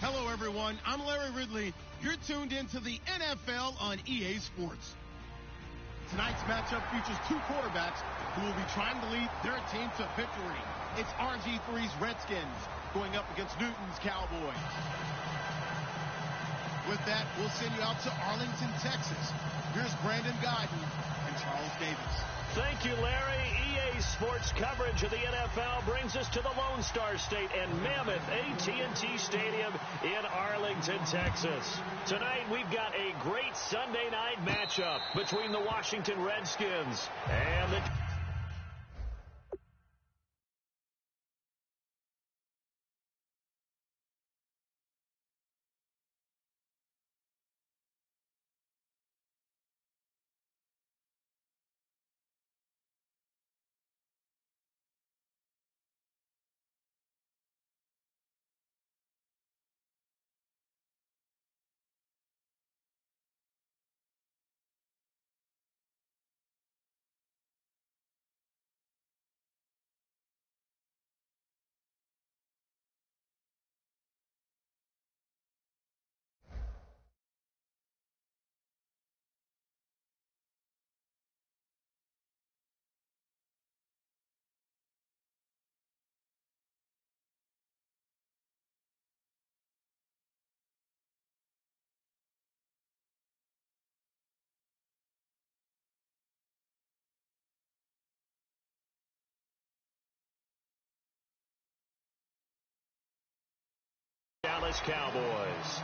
Hello, everyone. I'm Larry Ridley. You're tuned into the NFL on EA Sports. Tonight's matchup features two quarterbacks who will be trying to lead their team to victory. It's RG3's Redskins going up against Newton's Cowboys. With that, we'll send you out to Arlington, Texas. Here's Brandon Godden and Charles Davis. Thank you, Larry. EA Sports coverage of the NFL brings us to the Lone Star State and mammoth AT&T Stadium in Arlington, Texas. Tonight, we've got a great Sunday night matchup between the Washington Redskins and the Dallas Cowboys.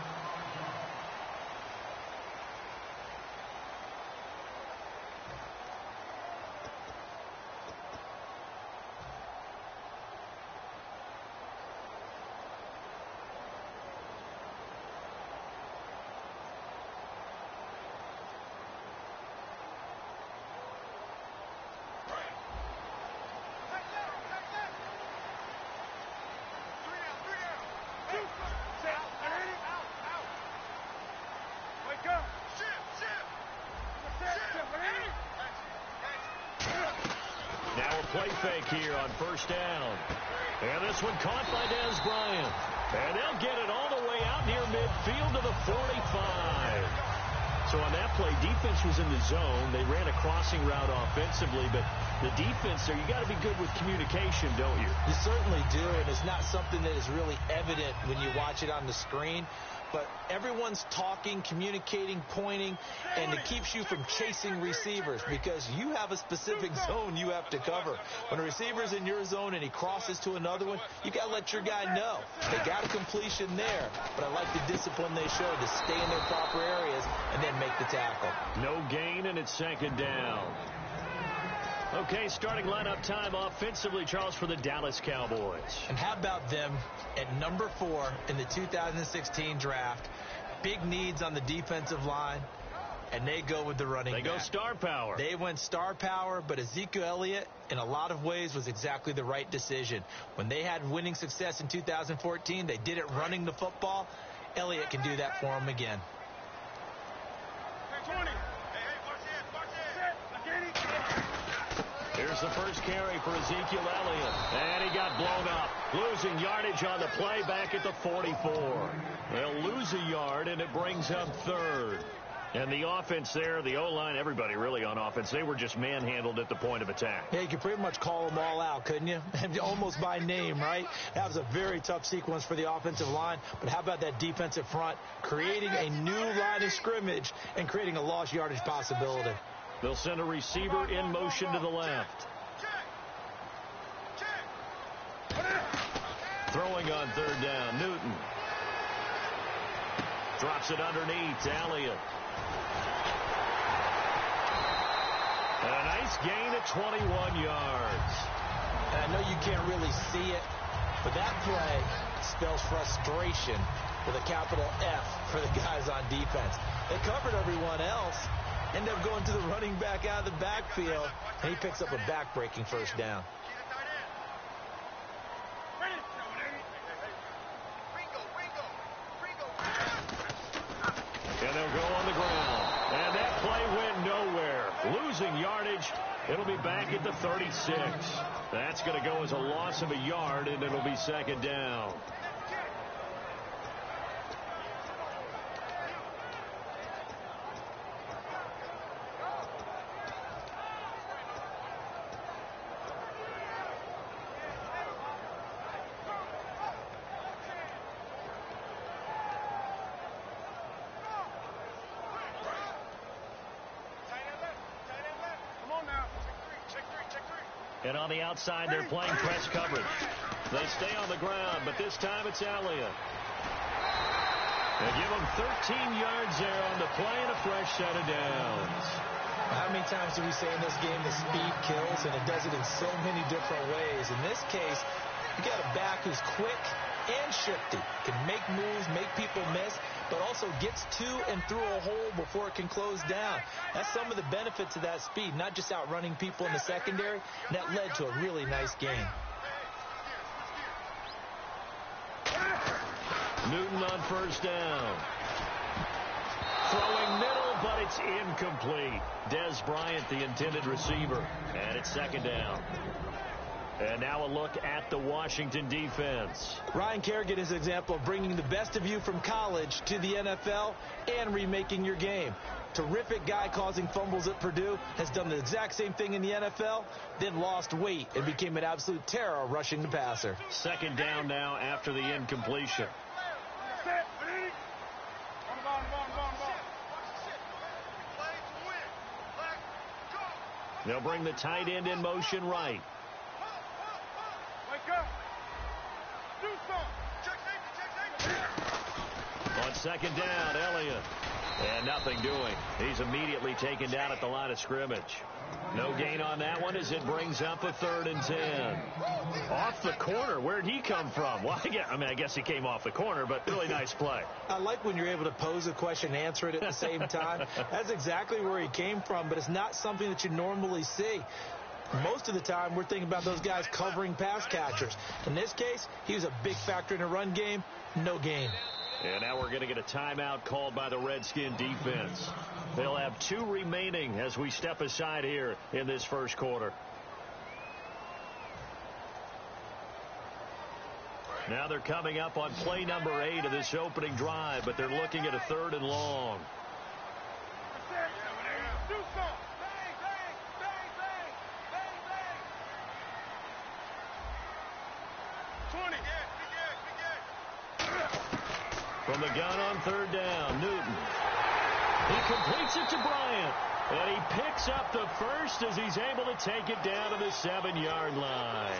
Now a play fake here on first down. And this one caught by Dez Bryant. And they'll get it all the way out near midfield to the 45. So on that play, defense was in the zone. They ran a crossing route offensively, but the defense there, you got to be good with communication, don't you? You certainly do, and it's not something that is really evident when you watch it on the screen. But everyone's talking, communicating, pointing, and it keeps you from chasing receivers because you have a specific zone you have to cover. When a receiver's in your zone and he crosses to another one, you got to let your guy know. They got a completion there, but I like the discipline they showed to stay in their proper areas and then make the tackle. No gain, and it's second down. Okay, starting lineup time offensively, Charles, for the Dallas Cowboys. And how about them at number 4 in the 2016 draft? Big needs on the defensive line, and they go with the running back. They go star power. They went star power, but Ezekiel Elliott, in a lot of ways, was exactly the right decision. When they had winning success in 2014, they did it running the football. Elliott can do that for them again. 20. Here's the first carry for Ezekiel Elliott. And he got blown up. Losing yardage on the play back at the 44. They'll lose a yard, and it brings up third. And the offense there, the O-line, everybody really on offense, they were just manhandled at the point of attack. Yeah, you could pretty much call them all out, couldn't you? Almost by name, right? That was a very tough sequence for the offensive line. But how about that defensive front creating a new line of scrimmage and creating a lost yardage possibility? They'll send a receiver in motion to the left. Throwing on third down, Newton. Drops it underneath to Elliott. And a nice gain at 21 yards. And I know you can't really see it, but that play spells frustration with a capital F for the guys on defense. They covered everyone else. End up going to the running back out of the backfield, and he picks up a back-breaking first down. And they'll go on the ground. And that play went nowhere. Losing yardage. It'll be back at the 36. That's going to go as a loss of a yard, and it'll be second down. And on the outside, they're playing press coverage. They stay on the ground, but this time it's Elliott. They give him 13 yards there on the play and a fresh set of downs. How many times do we say in this game that speed kills, and it does it in so many different ways? In this case, you got a back who's quick and shifty, can make moves, make people miss, but also gets to and through a hole before it can close down. That's some of the benefits of that speed, not just outrunning people in the secondary. And that led to a really nice game. Newton on first down. Throwing middle, but it's incomplete. Dez Bryant, the intended receiver, and it's second down. And now a look at the Washington defense. Ryan Kerrigan is an example of bringing the best of you from college to the NFL and remaking your game. Terrific guy causing fumbles at Purdue, has done the exact same thing in the NFL, then lost weight and became an absolute terror rushing the passer. Second down now after the incompletion. They'll bring the tight end in motion right. On second down, Elliott. And nothing doing. He's immediately taken down at the line of scrimmage. No gain on that one as it brings up a 3rd and 10. Off the corner. Where'd he come from? Well, I guess he came off the corner, but really nice play. I like when you're able to pose a question and answer it at the same time. That's exactly where he came from, but it's not something that you normally see. Most of the time, we're thinking about those guys covering pass catchers. In this case, he was a big factor in the run game. No gain. And now we're going to get a timeout called by the Redskin defense. They'll have 2 remaining as we step aside here in this first quarter. Now they're coming up on play number 8 of this opening drive, but they're looking at a 3rd and long. From the gun on 3rd down, Newton. He completes it to Bryant, and he picks up the first as he's able to take it down to the 7-yard line.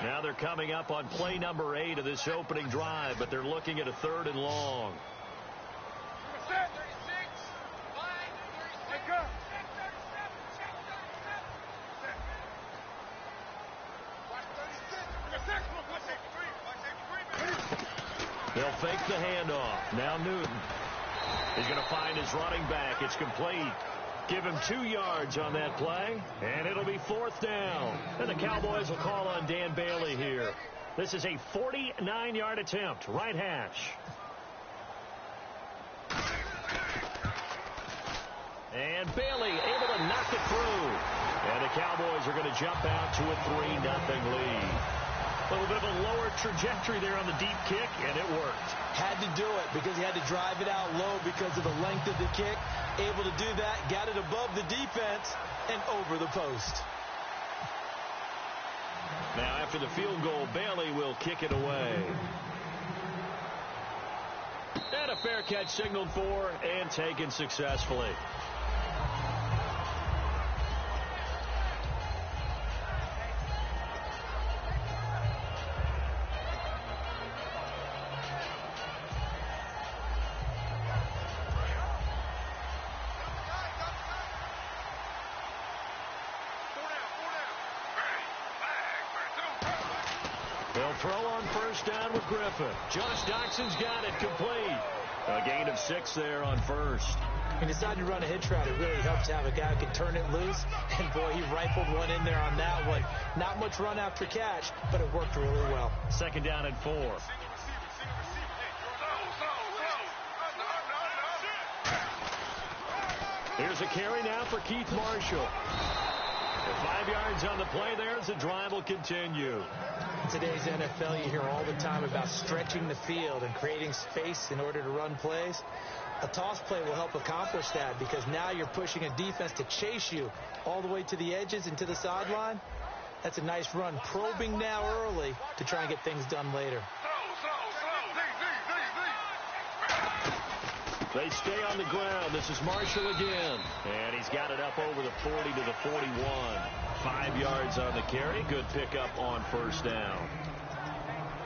Now they're coming up on play number 8 of this opening drive, but they're looking at a 3rd and long. They'll fake the handoff. Now Newton. He's going to find his running back. It's complete. Give him 2 yards on that play, and it'll be 4th down. And the Cowboys will call on Dan Bailey here. This is a 49-yard attempt, right hash. And Bailey able to knock it through. And the Cowboys are going to jump out to a 3-0 lead. A little bit of a lower trajectory there on the deep kick, and it worked. Had to do it because he had to drive it out low because of the length of the kick. Able to do that, got it above the defense and over the post. Now after the field goal, Bailey will kick it away. And a fair catch signaled for and taken successfully. They'll throw on first down with Griffin. Josh Doxson's got it complete. A gain of 6 there on first. He decided to run a hitch route. It really helps to have a guy who can turn it loose. And, boy, he rifled one in there on that one. Not much run after catch, but it worked really well. Second down and 4. Here's a carry now for Keith Marshall. 5 yards on the play there as the drive will continue. In today's NFL, you hear all the time about stretching the field and creating space in order to run plays. A toss play will help accomplish that because now you're pushing a defense to chase you all the way to the edges and to the sideline. That's a nice run. Probing now early to try and get things done later. They stay on the ground. This is Marshall again. And he's got it up over the 40 to the 41. 5 yards on the carry. Good pickup on first down.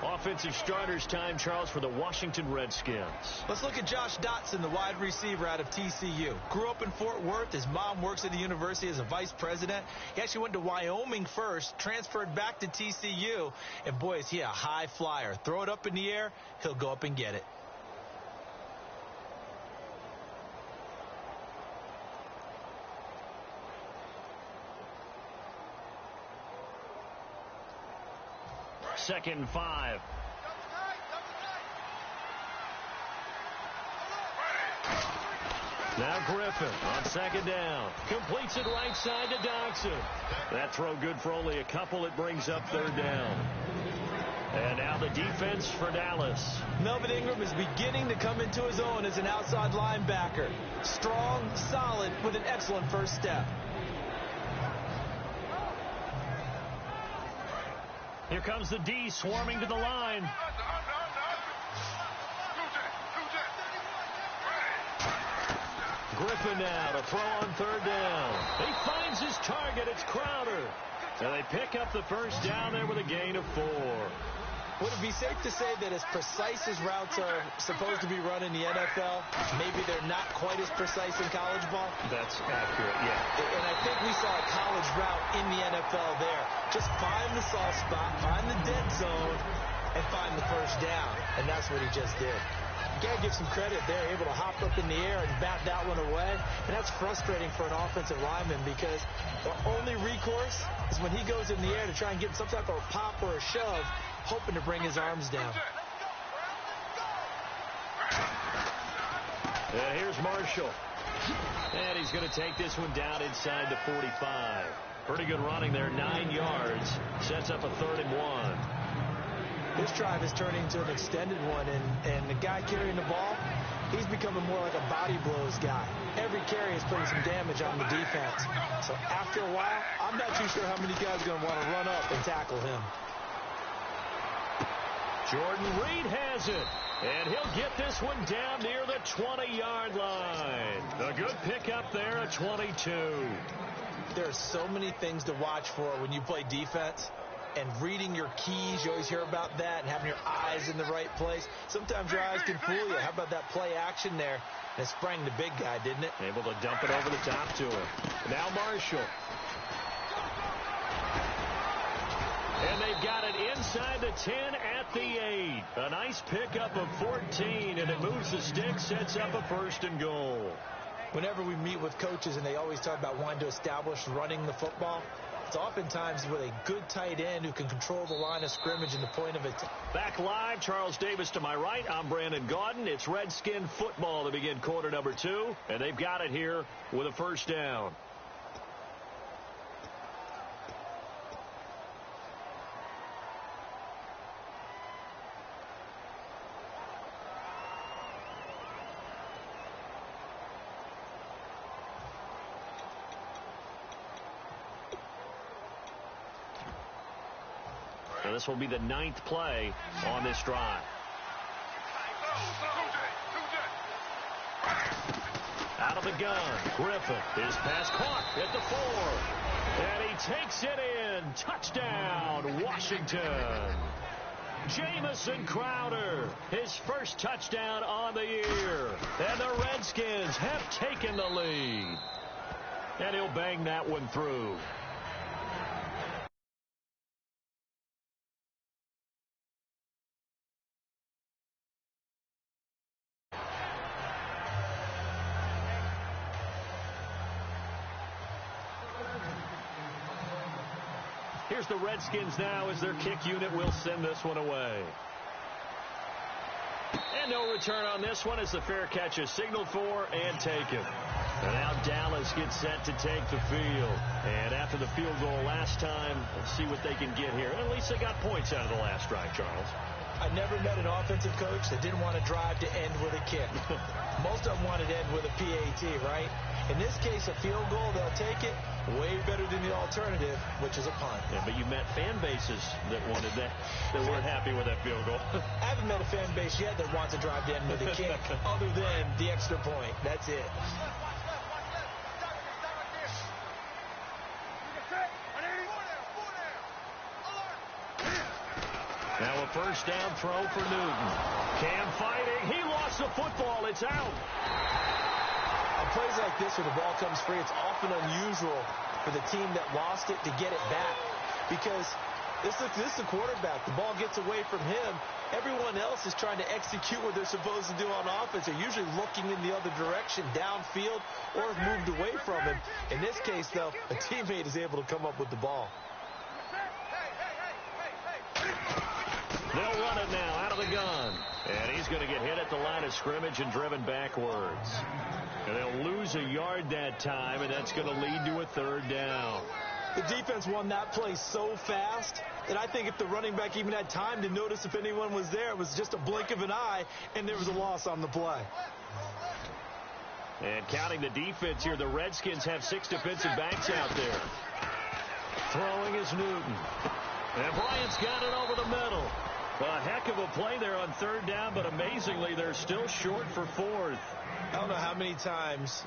Offensive starters time, Charles, for the Washington Redskins. Let's look at Josh Dotson, the wide receiver out of TCU. Grew up in Fort Worth. His mom works at the university as a vice president. He actually went to Wyoming first, transferred back to TCU, and boy, is he a high flyer. Throw it up in the air, he'll go up and get it. Second and 5. Now Griffin on second down. Completes it right side to Dotson. That throw good for only a couple. It brings up third down. And now the defense for Dallas. Melvin Ingram is beginning to come into his own as an outside linebacker. Strong, solid, with an excellent first step. Here comes the D swarming to the line. Griffin now to throw on third down. He finds his target. It's Crowder. And they pick up the first down there with a gain of 4. Would it be safe to say that as precise as routes are supposed to be run in the NFL, maybe they're not quite as precise in college ball? That's accurate, yeah. And I think we saw a college route in the NFL there. Just find the soft spot, find the dead zone, and find the first down. And that's what he just did. You got to give some credit there, able to hop up in the air and bat that one away. And that's frustrating for an offensive lineman because the only recourse is when he goes in the air to try and get some type of pop or a shove, hoping to bring his arms down. And here's Marshall. And he's going to take this one down inside the 45. Pretty good running there, 9 yards. Sets up a 3rd and 1. This drive is turning into an extended one, and the guy carrying the ball, he's becoming more like a body blows guy. Every carry is putting some damage on the defense. So after a while, I'm not too sure how many guys are going to want to run up and tackle him. Jordan Reed has it, and he'll get this one down near the 20-yard line. A good pickup there at 22. There are so many things to watch for when you play defense. And reading your keys, you always hear about that, and having your eyes in the right place. Sometimes your eyes can fool you. How about that play action there? And it sprang the big guy, didn't it? Able to dump it over the top to him. Now Marshall. And they've got it inside the 10 at the 8. A nice pickup of 14, and it moves the stick, sets up a 1st and goal. Whenever we meet with coaches and they always talk about wanting to establish running the football, it's oftentimes with a good tight end who can control the line of scrimmage and the point of attack. Back live, Charles Davis to my right. I'm Brandon Gaudin. It's Redskin football to begin quarter number 2, and they've got it here with a first down. So this will be the 9th play on this drive. Out of the gun, Griffin. His pass caught at the 4. And he takes it in. Touchdown, Washington. Jamison Crowder, his first touchdown on the year. And the Redskins have taken the lead. And he'll bang that one through. Here's the Redskins now as their kick unit will send this one away. And no return on this one as the fair catch is signaled for and taken. And now Dallas gets set to take the field. And after the field goal last time, let's see what they can get here. At least they got points out of the last drive, Charles. I never met an offensive coach that didn't want to drive to end with a kick. Most of them wanted to end with a PAT, right? In this case, a field goal, they'll take it. Way better than the alternative, which is a punt. Yeah, but you met fan bases that wanted that weren't happy with that field goal. I haven't met a fan base yet that wants to drive to end with a kick other than the extra point. That's it. Now a first down throw for Newton. Cam fighting. He lost the football. It's out. On plays like this where the ball comes free, it's often unusual for the team that lost it to get it back because this is the quarterback. The ball gets away from him. Everyone else is trying to execute what they're supposed to do on offense. They're usually looking in the other direction, downfield, or have moved away from him. In this case, though, a teammate is able to come up with the ball. They'll run it now out of the gun. And he's going to get hit at the line of scrimmage and driven backwards. And they'll lose a yard that time, and that's going to lead to a third down. The defense won that play so fast that I think if the running back even had time to notice if anyone was there, it was just a blink of an eye, and there was a loss on the play. And counting the defense here, the Redskins have 6 defensive backs out there. Throwing is Newton. And Bryant's got it over the middle. A heck of a play there on third down, but amazingly, they're still short for fourth. I don't know how many times,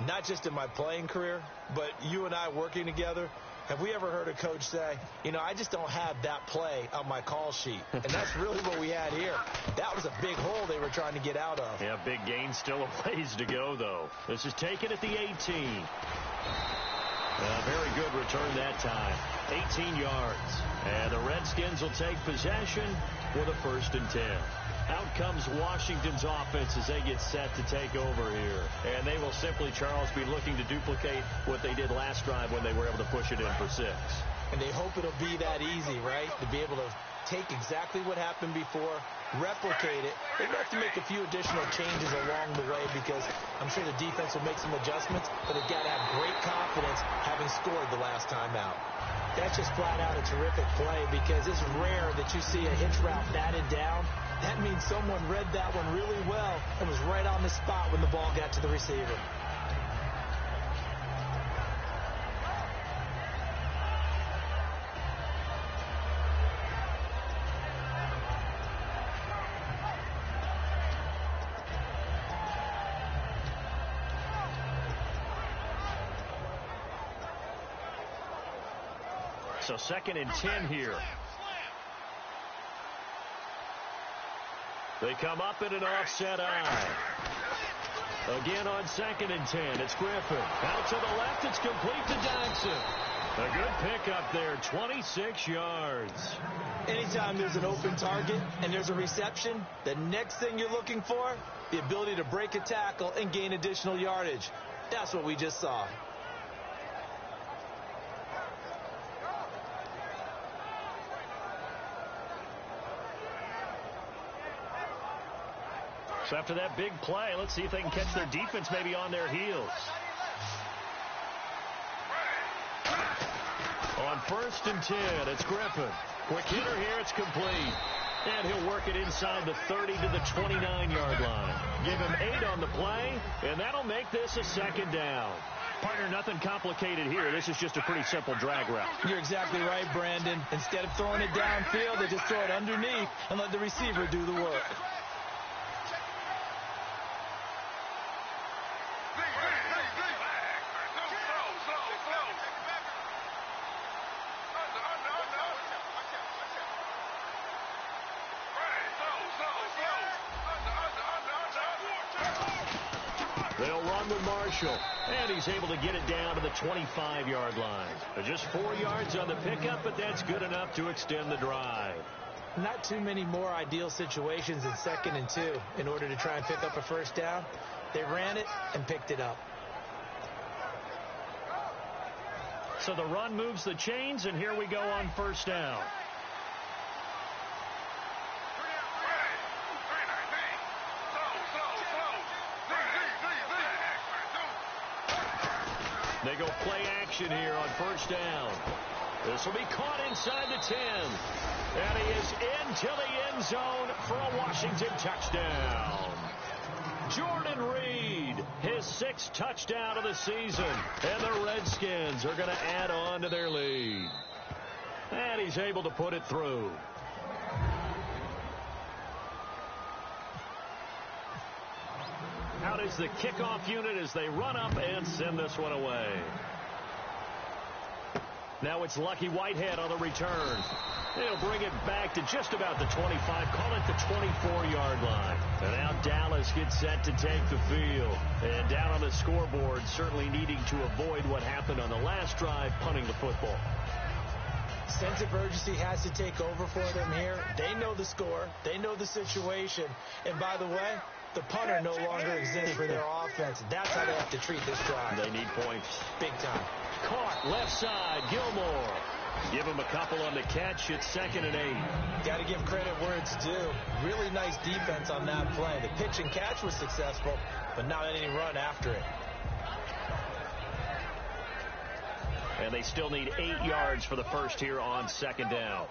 not just in my playing career, but you and I working together, have we ever heard a coach say, you know, I just don't have that play on my call sheet. And that's really what we had here. That was a big hole they were trying to get out of. Yeah, big gain, still a ways to go, though. This is taken at the 18. Very good return that time. 18 yards. And the Redskins will take possession with a 1st and 10. Out comes Washington's offense as they get set to take over here. And they will simply, Charles, be looking to duplicate what they did last drive when they were able to push it in for 6. And they hope it'll be that easy, right? To be able to take exactly what happened before, replicate it. They're going to have to make a few additional changes along the way because I'm sure the defense will make some adjustments, but they've got to have great confidence having scored the last time out. That's just flat out a terrific play because it's rare that you see a hitch route batted down. That means someone read that one really well and was right on the spot when the ball got to the receiver. So 2nd and 10 here. They come up in an offset eye. Again on 2nd and 10. It's Griffin. Out to the left. It's complete to Jackson. A good pickup there. 26 yards. Anytime there's an open target and there's a reception, the next thing you're looking for, the ability to break a tackle and gain additional yardage. That's what we just saw. So after that big play, let's see if they can catch their defense maybe on their heels. On 1st and 10, it's Griffin. Quick hitter here, it's complete. And he'll work it inside the 30 to the 29-yard line. Give him 8 on the play, and that'll make this a 2nd down. Partner, nothing complicated here. This is just a pretty simple drag route. You're exactly right, Brandon. Instead of throwing it downfield, they just throw it underneath and let the receiver do the work. They'll run with Marshall, and he's able to get it down to the 25-yard line. Just 4 yards on the pickup, but that's good enough to extend the drive. Not too many more ideal situations in 2nd and 2 in order to try and pick up a 1st down. They ran it and picked it up. So the run moves the chains, and here we go on 1st down. They go play action here on 1st down. This will be caught inside the 10. And he is into the end zone for a Washington touchdown. Jordan Reed, his 6th touchdown of the season. And the Redskins are going to add on to their lead. And he's able to put it through. Out is the kickoff unit as they run up and send this one away. Now it's Lucky Whitehead on the return. They'll bring it back to just about the 25, call it the 24-yard line. And now Dallas gets set to take the field. And down on the scoreboard, certainly needing to avoid what happened on the last drive, punting the football. Sense of urgency has to take over for them here. They know the score. They know the situation. And by the way, the punter no longer exists for their offense. That's how they have to treat this drive. They need points. Big time. Caught left side, Gilmore. Give him a couple on the catch. It's 2nd and 8. Got to give credit where it's due. Really nice defense on that play. The pitch and catch was successful, but not any run after it. And they still need 8 yards for the first here on 2nd down.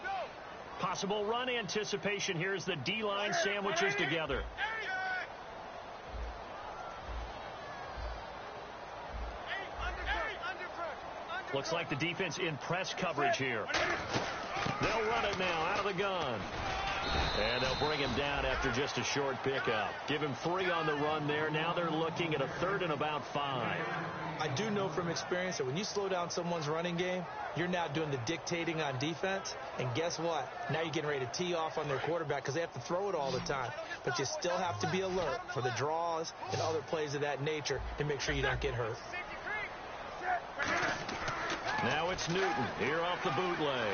Possible run anticipation. Here's the D-line sandwiches together. Looks like the defense in press coverage here. They'll run it now out of the gun. And they'll bring him down after just a short pickup. Give him 3 on the run there. Now they're looking at a 3rd and about 5. I do know from experience that when you slow down someone's running game, you're now doing the dictating on defense. And guess what? Now you're getting ready to tee off on their quarterback because they have to throw it all the time. But you still have to be alert for the draws and other plays of that nature to make sure you don't get hurt. Now it's Newton here off the bootleg.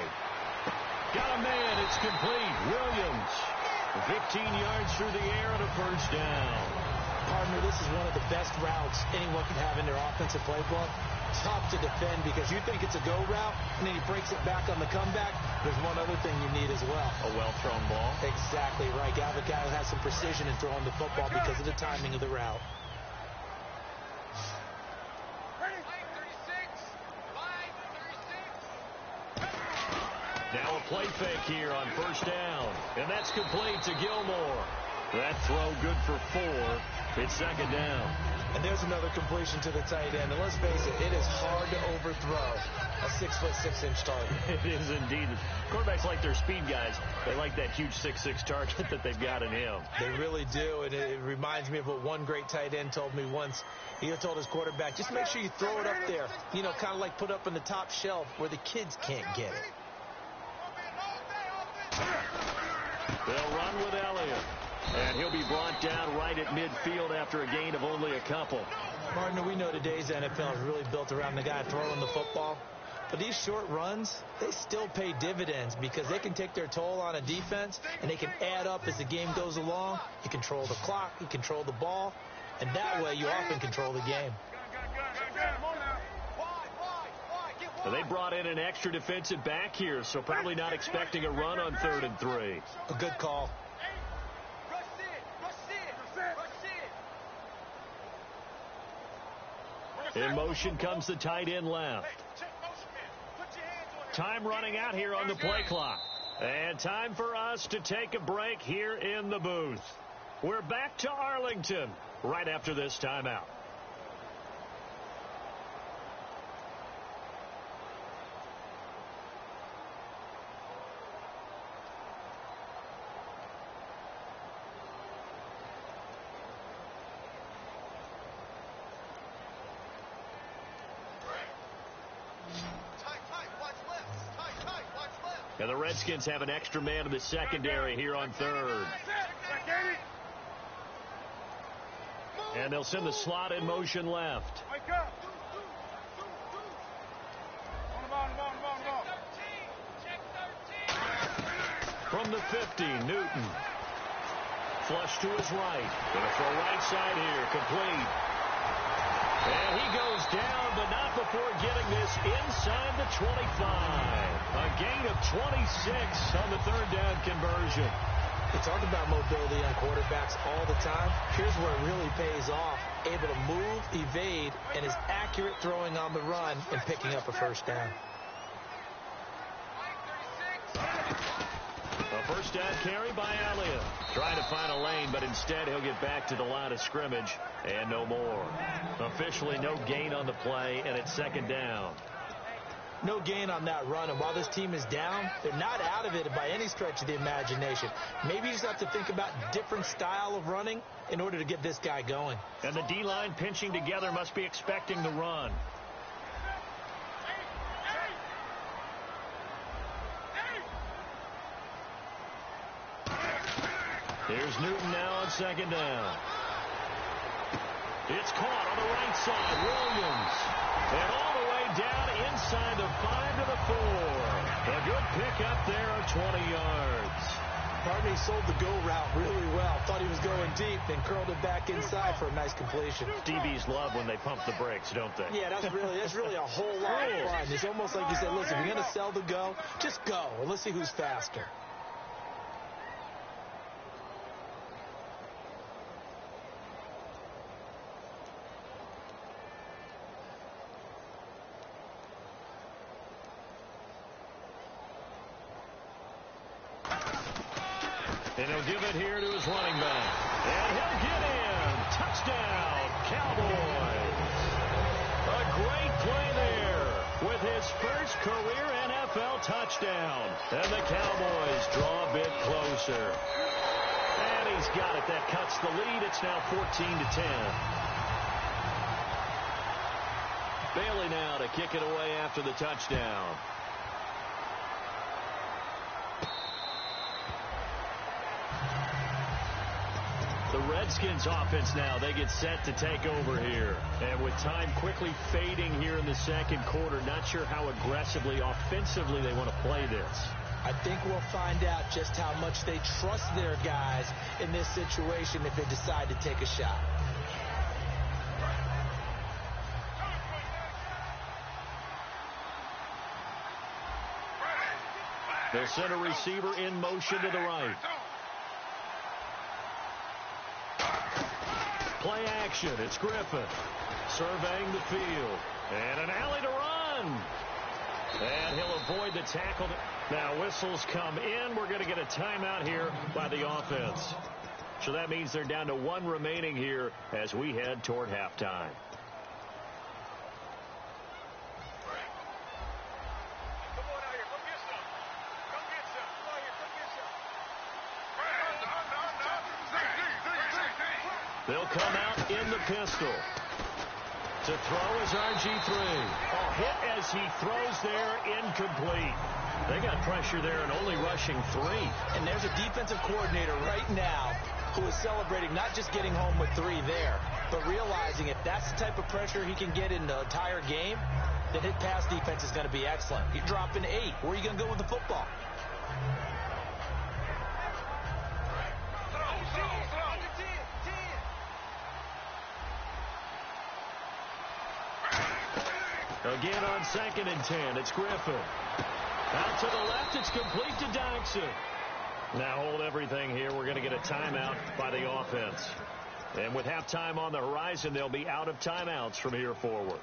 Got a man. It's complete. Williams, 15 yards through the air and a first down. Partner, this is one of the best routes anyone can have in their offensive playbook. Tough to defend because you think it's a go route, and then he breaks it back on the comeback. There's one other thing you need as well. A well-thrown ball. Exactly right. Got a guy who has some precision in throwing the football because of the timing of the route. Now a play fake here on first down. And that's complete to Gilmore. That throw good for 4. It's 2nd down. And there's another completion to the tight end. And let's face it, it is hard to overthrow a 6'6" target. It is indeed. Quarterbacks like their speed guys. They like that huge 6'6" target that they've got in him. They really do. And it reminds me of what one great tight end told me once. He told his quarterback, just make sure you throw it up there. You know, kind of like put up on the top shelf where the kids can't get it. They'll run with Elliott. And he'll be brought down right at midfield after a gain of only a couple. Partner, we know today's NFL is really built around the guy throwing the football. But these short runs, they still pay dividends because they can take their toll on a defense and they can add up as the game goes along. You control the clock, you control the ball, and that way you often control the game. Well, they brought in an extra defensive back here, so probably not expecting a run on 3rd and 3. A good call. In motion comes the tight end left. Time running out here on the play clock. And time for us to take a break here in the booth. We're back to Arlington right after this timeout. And the Redskins have an extra man in the secondary here on 3rd. And they'll send the slot in motion left. From the 50, Newton. Flush to his right. Gonna throw right side here, complete. And he goes down, but not before getting this inside the 25. A gain of 26 on the 3rd down conversion. We talk about mobility on quarterbacks all the time. Here's where it really pays off. Able to move, evade, and is accurate throwing on the run and picking up a first down. A first down carry by Elliott. Trying to find a lane, but instead he'll get back to the line of scrimmage and no more. Officially no gain on the play, and it's second down. No gain on that run, and while this team is down, they're not out of it by any stretch of the imagination. Maybe you just have to think about different style of running in order to get this guy going. And the D-line pinching together must be expecting the run. Here's Newton now on second down. It's caught on the right side. Williams. And all the way down inside the 5 to the 4. A good pickup there of 20 yards. Partney sold the go route really well. Thought he was going deep, then curled it back inside for a nice completion. DBs love when they pump the brakes, don't they? Yeah, that's really a whole lot of fun. It's almost like you said, listen, if you're going to sell the go, just go, and let's see who's faster. And he'll give it here to his running back. And he'll get in. Touchdown, Cowboys. A great play there with his first career NFL touchdown. And the Cowboys draw a bit closer. And he's got it. That cuts the lead. It's now 14-10. Bailey now to kick it away after the touchdown. The Redskins offense now, they get set to take over here. And with time quickly fading here in the second quarter, not sure how aggressively, offensively they want to play this. I think we'll find out just how much they trust their guys in this situation if they decide to take a shot. They'll send a receiver in motion to the right. Play action. It's Griffin surveying the field. And an alley to run. And he'll avoid the tackle. Now whistles come in. We're going to get a timeout here by the offense. So that means they're down to one remaining here as we head toward halftime. They'll come out in the pistol. To throw is RG3. Oh, hit as he throws there, incomplete. They got pressure there and only rushing 3. And there's a defensive coordinator right now who is celebrating not just getting home with 3 there, but realizing if that's the type of pressure he can get in the entire game, then his pass defense is going to be excellent. You're dropping 8. Where are you going to go with the football? Again on 2nd and 10, it's Griffin. Out to the left, it's complete to Dykson. Now hold everything here. We're going to get a timeout by the offense. And with halftime on the horizon, they'll be out of timeouts from here forward.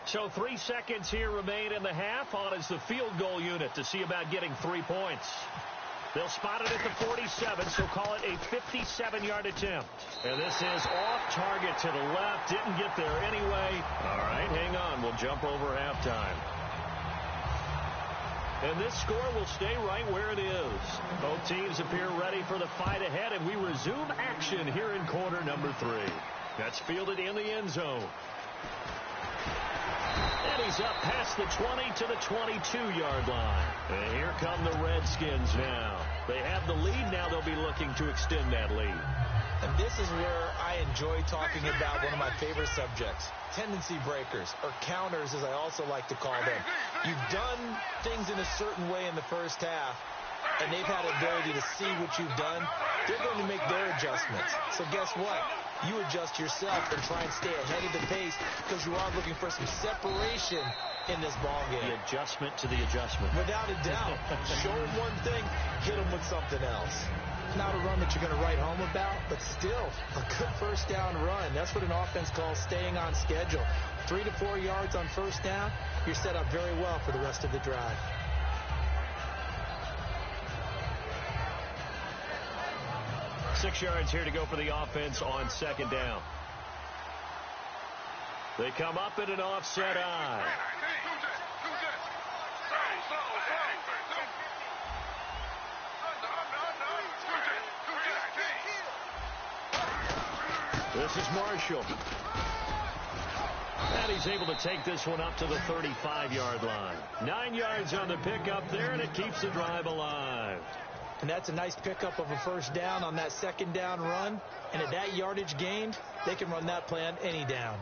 So 3 seconds here remain in the half. On is the field goal unit to see about getting 3 points. They'll spot it at the 47, so call it a 57-yard attempt. And this is off target to the left. Didn't get there anyway. All right, hang on. We'll jump over halftime. And this score will stay right where it is. Both teams appear ready for the fight ahead, and we resume action here in quarter number 3. That's fielded in the end zone. And he's up past the 20 to the 22-yard line. And here come the Redskins now. They have the lead. Now they'll be looking to extend that lead. And this is where I enjoy talking about one of my favorite subjects, tendency breakers, or counters as I also like to call them. You've done things in a certain way in the first half, and they've had the ability to see what you've done. They're going to make their adjustments. So guess what? You adjust yourself and try and stay ahead of the pace because you are looking for some separation in this ball game. The adjustment to the adjustment. Without a doubt. Show them one thing, hit them with something else. Not a run that you're going to write home about, but still a good first down run. That's what an offense calls staying on schedule. 3 to 4 yards on first down, you're set up very well for the rest of the drive. 6 yards here to go for the offense on second down. They come up at an offset eye. This is Marshall. And he's able to take this one up to the 35-yard line. 9 yards on the pickup there, and it keeps the drive alive. And that's a nice pickup of a first down on that second down run. And at that yardage gained, they can run that play on any down.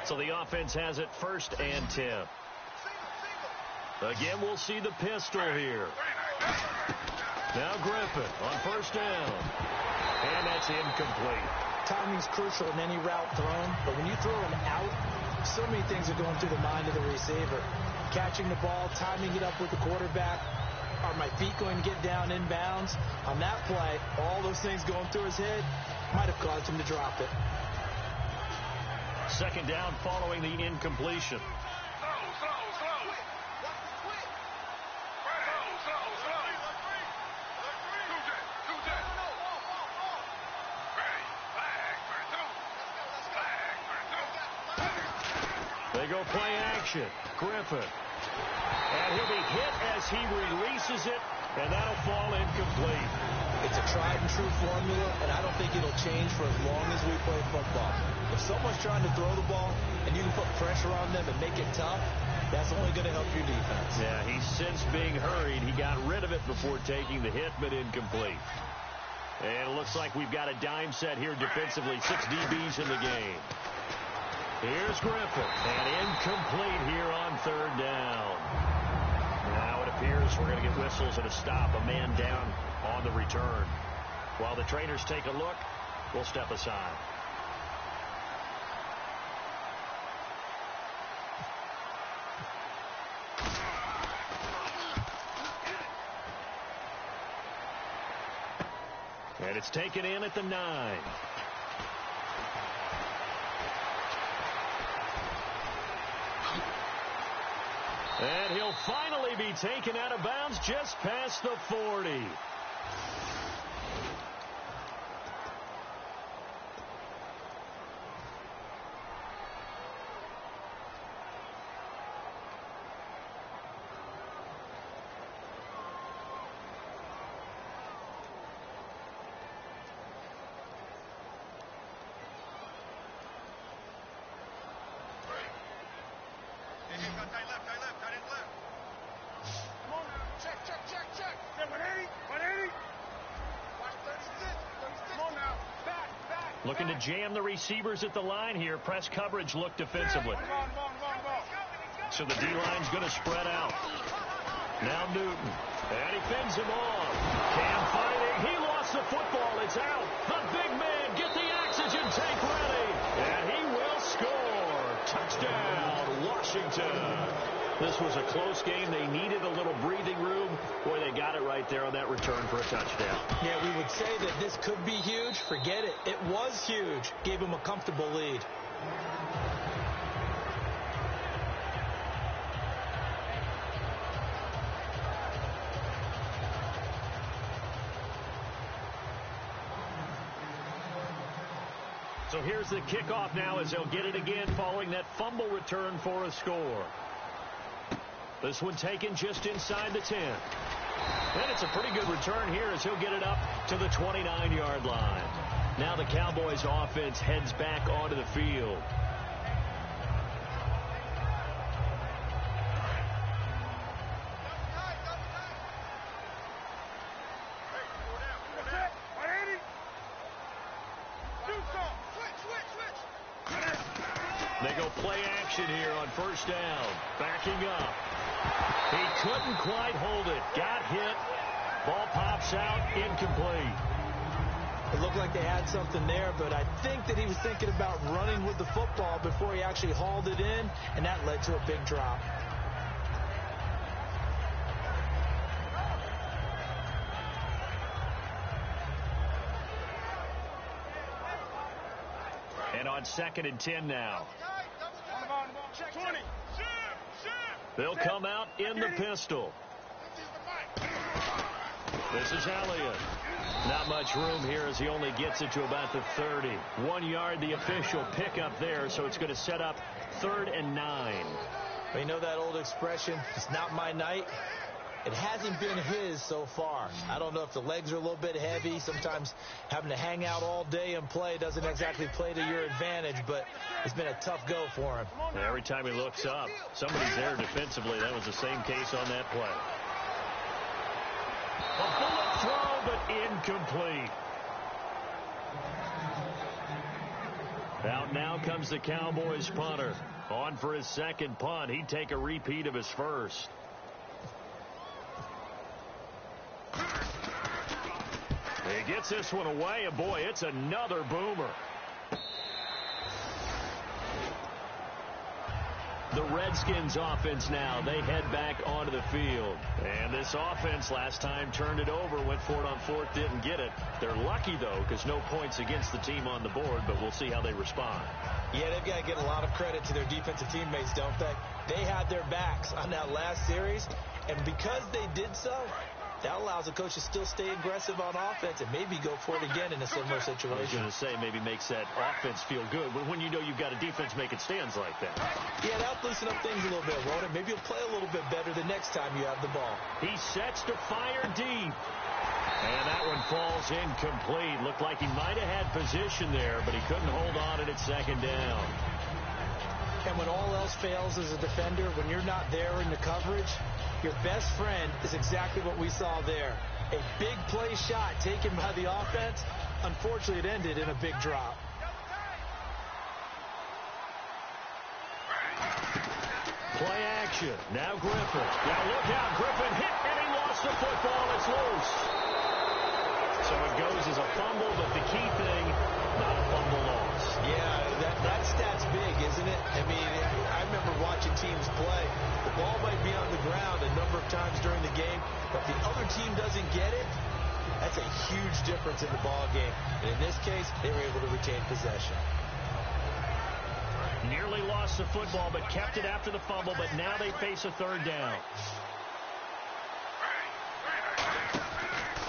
So the offense has it 1st and 10. Again, we'll see the pistol here. Now Griffin on 1st down. And that's incomplete. Timing's crucial in any route thrown, but when you throw an out, so many things are going through the mind of the receiver. Catching the ball, timing it up with the quarterback. Are my feet going to get down inbounds? On that play, all those things going through his head might have caused him to drop it. Second down following the incompletion. They go play action. Griffin. And he'll be hit as he releases it, and that'll fall incomplete. It's a tried and true formula, and I don't think it'll change for as long as we play football. If someone's trying to throw the ball and you can put pressure on them and make it tough, that's only going to help your defense. Yeah, he's since being hurried. He got rid of it before taking the hit, but incomplete. And it looks like we've got a dime set here defensively. 6 DBs in the game. Here's Griffin, and incomplete here on 3rd down. Now it appears we're going to get whistles and a stop, a man down on the return. While the trainers take a look, we'll step aside. And it's taken in at the 9. And he'll finally be taken out of bounds just past the 40. Looking to jam the receivers at the line here. Press coverage look defensively. So the D-line's going to spread out. Now Newton. And he fends him off. Cam fighting. He lost the football. It's out. The big man. Get the oxygen tank ready. And he will score. Touchdown, Washington. This was a close game. They needed a little breathing room. Boy, they got it right there on that return for a touchdown. Yeah, we would say that this could be huge. Forget it. It was huge. Gave him a comfortable lead. So here's the kickoff now as they'll get it again following that fumble return for a score. This one taken just inside the 10. And it's a pretty good return here as he'll get it up to the 29-yard line. Now the Cowboys offense heads back onto the field. They go play action here on 1st down. Backing up. He couldn't quite hold it. Got hit. Ball pops out. Incomplete. It looked like they had something there, but I think that he was thinking about running with the football before he actually hauled it in, and that led to a big drop. And on 2nd and 10 now. They'll come out in the pistol. This is Elliott. Not much room here as he only gets it to about the 30. 1 yard, the official pickup there, so it's going to set up 3rd and 9. You know that old expression, it's not my night? It hasn't been his so far. I don't know if the legs are a little bit heavy. Sometimes having to hang out all day and play doesn't exactly play to your advantage, but it's been a tough go for him. And every time he looks up, somebody's there defensively. That was the same case on that play. A bullet throw, but incomplete. Out now comes the Cowboys punter. On for his 2nd punt. He'd take a repeat of his first. He gets this one away, and boy, it's another boomer. The Redskins offense now, they head back onto the field. And this offense last time turned it over, went for it on 4th, didn't get it. They're lucky, though, because no points against the team on the board, but we'll see how they respond. Yeah, they've got to get a lot of credit to their defensive teammates, don't they? They had their backs on that last series, and because they did so, that allows the coach to still stay aggressive on offense and maybe go for it again in a similar situation. I was going to say, maybe makes that offense feel good when you know you've got a defense making stands like that. Yeah, that'll loosen up things a little bit, won't it? Maybe you'll play a little bit better the next time you have the ball. He sets to fire deep. And that one falls incomplete. Looked like he might have had position there, but he couldn't hold on at 2nd down. And when all else fails as a defender, when you're not there in the coverage, your best friend is exactly what we saw there. A big play shot taken by the offense. Unfortunately, it ended in a big drop. Play action. Now Griffin. Now look out. Griffin hit, and he lost the football. It's loose. So it goes as a fumble, but the key thing, not a fumble loss. Yeah, that stat's big, isn't it? I mean, I remember watching teams play. The ball might be on the ground a number of times during the game, but if the other team doesn't get it, that's a huge difference in the ball game. And in this case, they were able to retain possession. Nearly lost the football, but kept it after the fumble, but now they face a 3rd down.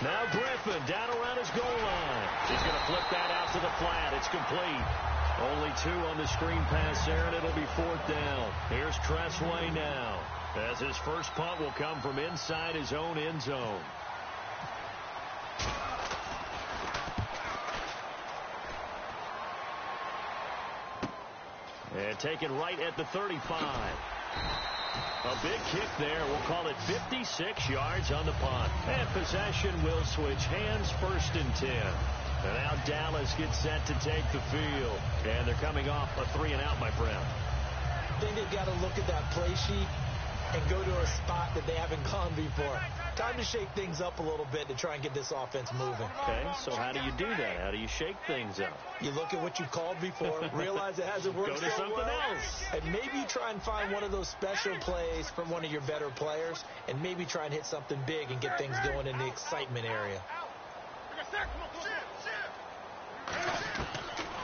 Now Griffin down around his goal line. He's going to flip that out to the flat. It's complete. Only 2 on the screen pass there, and it'll be 4th down. Here's Tressway now, as his first punt will come from inside his own end zone. And taken right at the 35. A big kick there. We'll call it 56 yards on the punt. And possession will switch hands, 1st and 10. And now Dallas gets set to take the field. And they're coming off a 3-and-out, my friend. I think they've got to look at that play sheet and go to a spot that they haven't gone before. Time to shake things up a little bit to try and get this offense moving. Okay, so how do you do that? How do you shake things up? You look at what you've called before, realize it hasn't worked Go to so something well, else. and maybe you try and find one of those special plays from one of your better players, and maybe try and hit something big and get things going in the excitement area.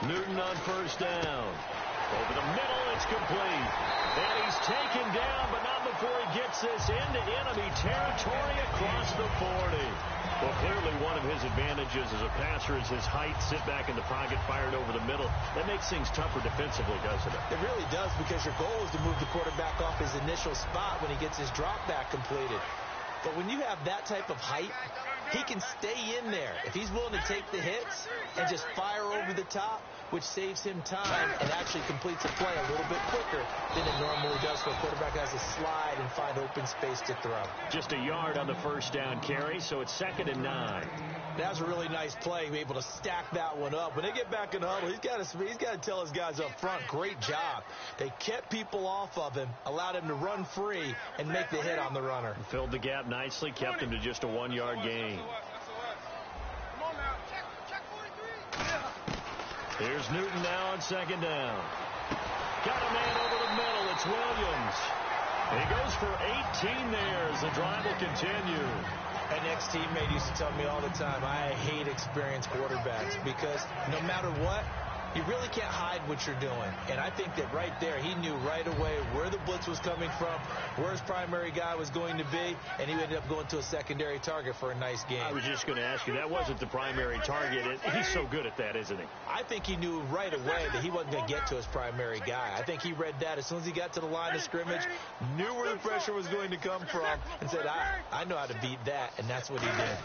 Newton on 1st down. Over the middle, it's complete. And he's taken down, but not before he gets this into enemy territory across the 40. Well, clearly one of his advantages as a passer is his height. Sit back in the pocket, fired over the middle. That makes things tougher defensively, doesn't it? It really does, because your goal is to move the quarterback off his initial spot when he gets his drop back completed. But when you have that type of height, he can stay in there. If he's willing to take the hits and just fire over the top, which saves him time and actually completes a play a little bit quicker than it normally does, so a quarterback has to slide and find open space to throw. Just a yard on the 1st down carry, so it's 2nd and 9. That was a really nice play, able to stack that one up. When they get back in the huddle, he's got to tell his guys up front, great job. They kept people off of him, allowed him to run free and make the hit on the runner. Filled the gap nicely, kept him to just a 1-yard gain. Here's Newton now on 2nd down. Got a man over the middle. It's Williams. He goes for 18 there as the drive will continue. An ex-teammate used to tell me all the time, I hate experienced quarterbacks, because no matter what, You really can't hide what you're doing. And I think that right there, he knew right away where the blitz was coming from, where his primary guy was going to be, and he ended up going to a secondary target for a nice game. I was just going to ask you, that wasn't the primary target. He's so good at that, isn't he? I think he knew right away that he wasn't going to get to his primary guy. I think he read that as soon as he got to the line of scrimmage, knew where the pressure was going to come from, and said, I know how to beat that, and that's what he did.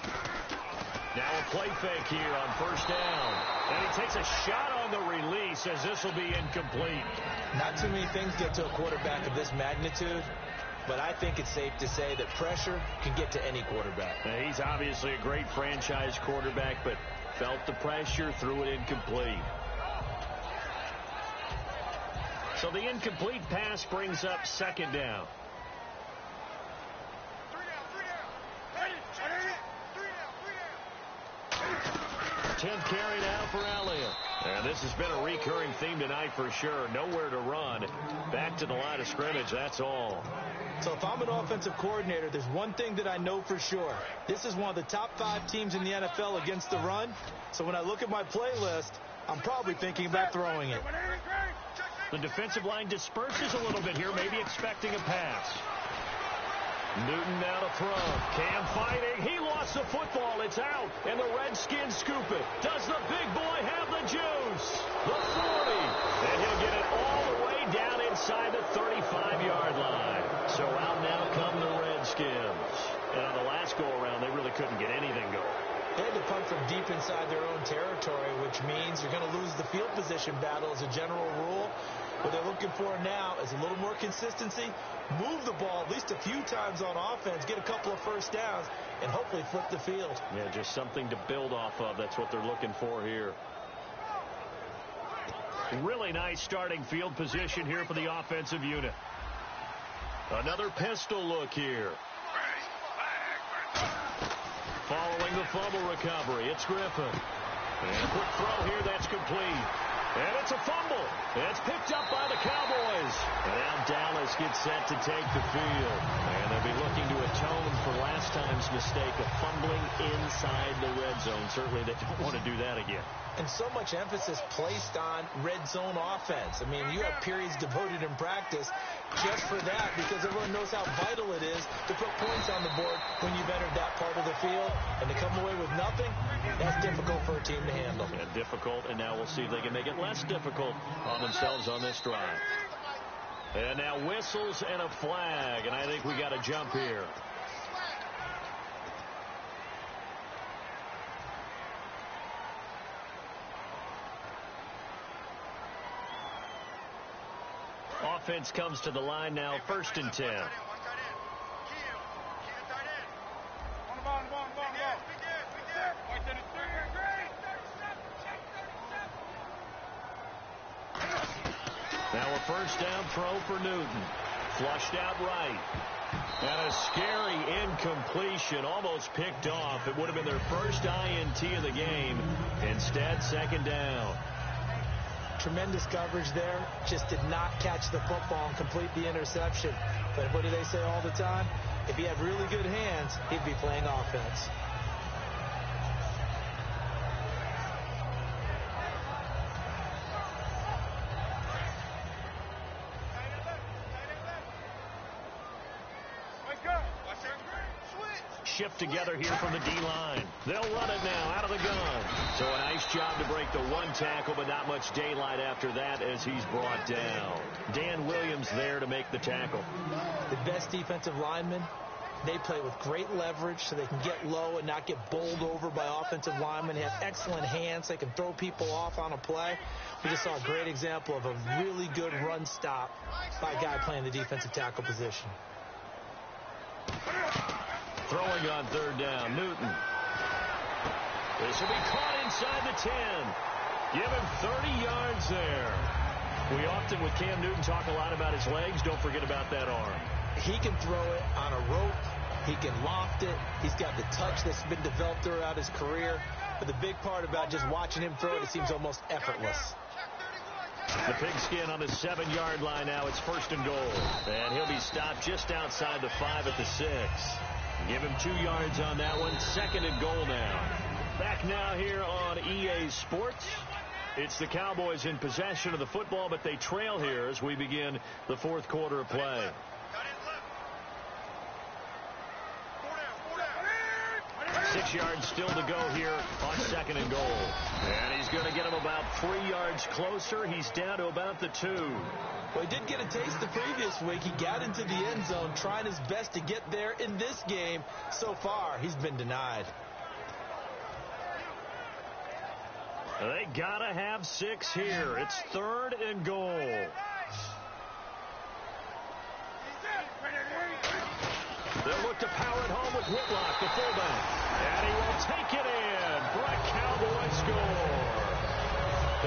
Now a play fake here on first down. And he takes a shot on the release as this will be incomplete. Not too many things get to a quarterback of this magnitude, but I think it's safe to say that pressure can get to any quarterback. Now, he's obviously a great franchise quarterback, but felt the pressure, threw it incomplete. So the incomplete pass brings up second down. 10th carry now for Elliott. And this has been a recurring theme tonight for sure. Nowhere to run. Back to the line of scrimmage, that's all. So if I'm an offensive coordinator, there's one thing that I know for sure. This is one of the top 5 teams in the NFL against the run. So when I look at my playlist, I'm probably thinking about throwing it. The defensive line disperses a little bit here, maybe expecting a pass. Newton now to throw. Cam fighting. He lost the football. It's out. And the Redskins scoop it. Does the big boy have the juice? The 40. And he'll get it all the way down inside the 35-yard line. So out now come the Redskins. And on the last go-around, they really couldn't get anything going. They had to punt from deep inside their own territory, which means you're going to lose the field position battle as a general rule. What they're looking for now is a little more consistency, move the ball at least a few times on offense, get a couple of first downs, and hopefully flip the field. Yeah, just something to build off of. That's what they're looking for here. Really nice starting field position here for the offensive unit. Another pistol look here. Following the fumble recovery, it's Griffin. And a quick throw here, that's complete. And it's a fumble. It's picked up by the Cowboys. And now Dallas gets set to take the field. And they'll be looking to atone for last time's mistake of fumbling inside the red zone. Certainly they don't want to do that again. And so much emphasis placed on red zone offense. I mean, you have periods devoted in practice just for that because everyone knows how vital it is to put points on the board when you've entered that part of the field. And to come away with nothing, that's difficult for a team to handle. And difficult, and now we'll see if they can make it less difficult on themselves on this drive. And now whistles and a flag, and I think we got a jump here. Offense comes to the line now, 1st and 10. Now a first down throw for Newton. Flushed out right. And a scary incompletion, almost picked off. It would have been their first INT of the game. Instead, 2nd down. Tremendous coverage there. Just did not catch the football and complete the interception. But what do they say all the time? If he had really good hands, he'd be playing offense. Shift together here from the D-line. They'll run it now out of the gun. So a nice job to break the one tackle, but not much daylight after that as he's brought down. Dan Williams there to make the tackle. The best defensive linemen, they play with great leverage so they can get low and not get bowled over by offensive linemen. They have excellent hands. They can throw people off on a play. We just saw a great example of a really good run stop by a guy playing the defensive tackle position. Throwing on 3rd down, Newton. This will be caught inside the 10. Give him 30 yards there. We often, with Cam Newton, talk a lot about his legs. Don't forget about that arm. He can throw it on a rope. He can loft it. He's got the touch that's been developed throughout his career. But the big part about just watching him throw it seems almost effortless. The pigskin on the 7-yard line now. It's 1st and goal. And he'll be stopped just outside the 5 at the 6. Give him 2 yards on that one. 2nd and goal now. Back now here on EA Sports. It's the Cowboys in possession of the football, but they trail here as we begin the fourth quarter of play. 6 yards still to go here on 2nd and goal. And he's going to get him about 3 yards closer. He's down to about the 2. Well, he did get a taste the previous week. He got into the end zone, trying his best to get there in this game. So far, he's been denied. They got to have 6 here. It's 3rd and goal. They'll look to power it home with Whitlock, the fullback. And he will take it in for a Cowboy score.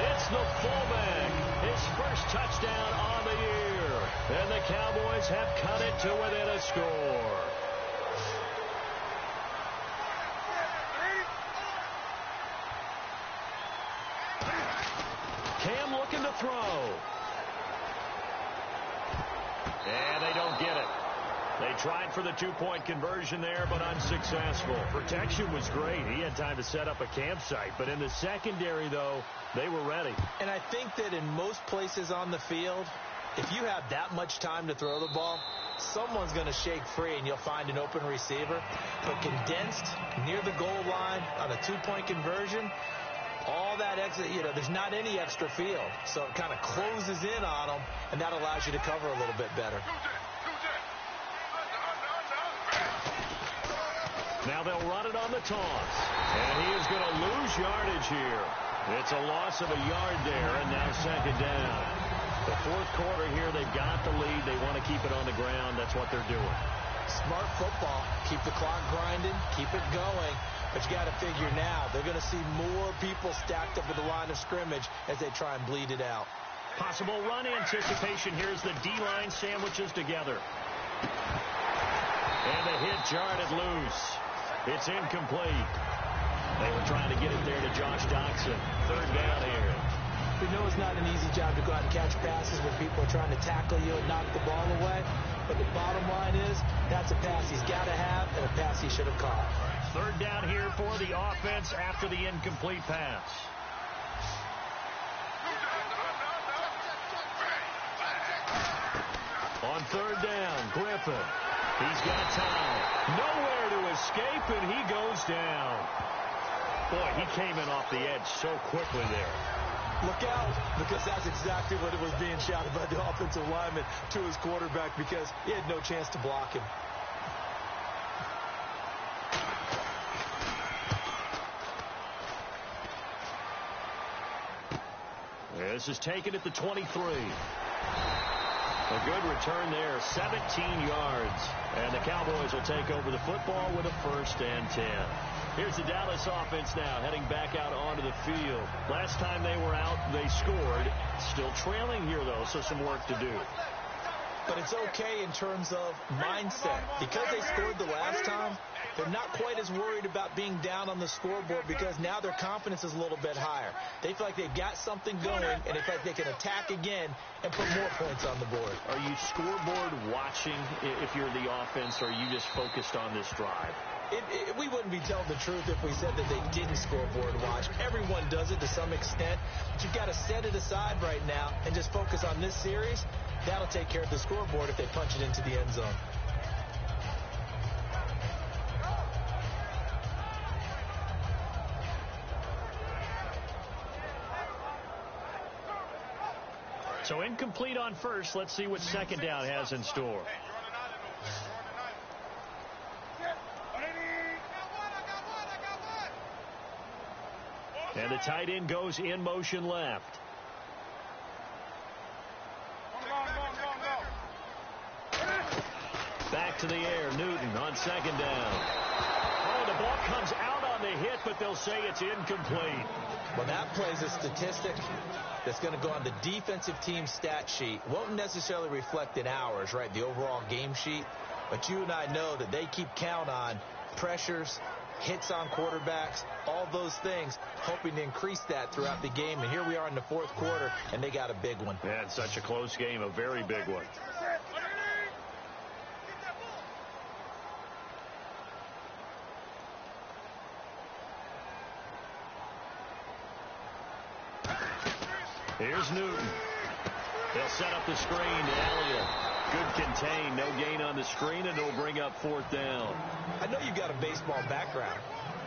It's the fullback. His first touchdown on the year. And the Cowboys have cut it to within a score. Cam looking to throw. And they don't get it. They tried for the 2-point conversion there, but unsuccessful. Protection was great. He had time to set up a campsite. But in the secondary, though, they were ready. And I think that in most places on the field, if you have that much time to throw the ball, someone's going to shake free and you'll find an open receiver. But condensed near the goal line on a 2-point conversion, all that extra, there's not any extra field. So it kind of closes in on them, and that allows you to cover a little bit better. Now they'll run it on the toss. And he is going to lose yardage here. It's a loss of a yard there, and now 2nd down. The fourth quarter here, they've got the lead. They want to keep it on the ground. That's what they're doing. Smart football. Keep the clock grinding. Keep it going. But you got to figure now, they're going to see more people stacked up at the line of scrimmage as they try and bleed it out. Possible run anticipation. Here's the D-line sandwiches together. And the hit jarred it loose. It's incomplete. They were trying to get it there to Josh Doxson. 3rd down here. We know it's not an easy job to go out and catch passes when people are trying to tackle you and knock the ball away. But the bottom line is, that's a pass he's got to have and a pass he should have caught. 3rd down here for the offense after the incomplete pass. On 3rd down, Griffin. He's got time. Nowhere to escape, and he goes down. Boy, he came in off the edge so quickly there. Look out, because that's exactly what it was being shouted by the offensive lineman to his quarterback, because he had no chance to block him. This is taken at the 23. A good return there, 17 yards. And the Cowboys will take over the football with a 1st and 10. Here's the Dallas offense now heading back out onto the field. Last time they were out, they scored. Still trailing here, though, so some work to do. But it's okay in terms of mindset. Because they scored the last time, they're not quite as worried about being down on the scoreboard because now their confidence is a little bit higher. They feel like they've got something going, and they feel like they can attack again and put more points on the board. Are you scoreboard watching if you're the offense, or are you just focused on this drive? We wouldn't be telling the truth if we said that they didn't scoreboard watch. Everyone does it to some extent, but you've got to set it aside right now and just focus on this series. That'll take care of the scoreboard if they punch it into the end zone. So incomplete on 1st. Let's see what 2nd down has in store. And the tight end goes in motion left. Back to the air, Newton on 2nd down. Oh, the ball comes out on the hit, but they'll say it's incomplete. Well, that plays a statistic that's going to go on the defensive team stat sheet. Won't necessarily reflect in ours, right, the overall game sheet. But you and I know that they keep count on pressures, hits on quarterbacks, all those things, hoping to increase that throughout the game. And here we are in the fourth quarter, and they got a big one. And such a close game, a very big one. Here's Newton. They'll set up the screen to Elliott. Good contain. No gain on the screen, and it'll bring up 4th down. I know you've got a baseball background,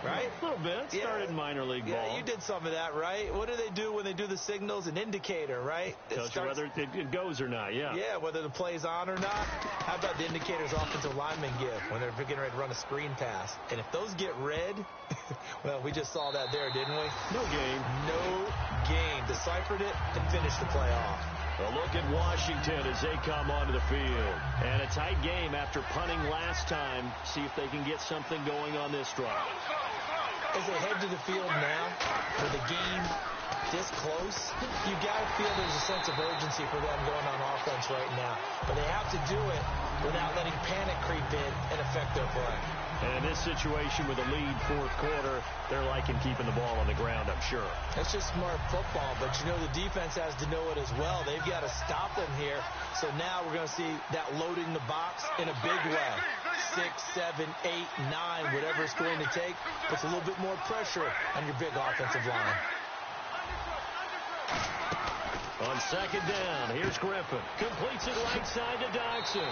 right? A little bit. Started in minor league ball. Yeah, you did some of that, right? What do they do when they do the signals? An indicator, right? Tells you whether it goes or not, yeah. Yeah, whether the play's on or not. How about the indicators offensive linemen give when they're getting ready to run a screen pass? And if those get red, well, we just saw that there, didn't we? No gain. No gain. Deciphered it and finished the play off. A look at Washington as they come onto the field. And a tight game after punting last time. See if they can get something going on this drive. As they head to the field now, for the game this close, you got to feel there's a sense of urgency for them going on offense right now. But they have to do it without letting panic creep in and affect their play. And in this situation with a lead 4th quarter, they're liking keeping the ball on the ground, I'm sure. That's just smart football, but you know the defense has to know it as well. They've got to stop them here. So now we're going to see that loading the box in a big way. 6, 7, 8, 9, whatever it's going to take, puts a little bit more pressure on your big offensive line. On 2nd down, here's Griffin. Completes it right side to Dodson.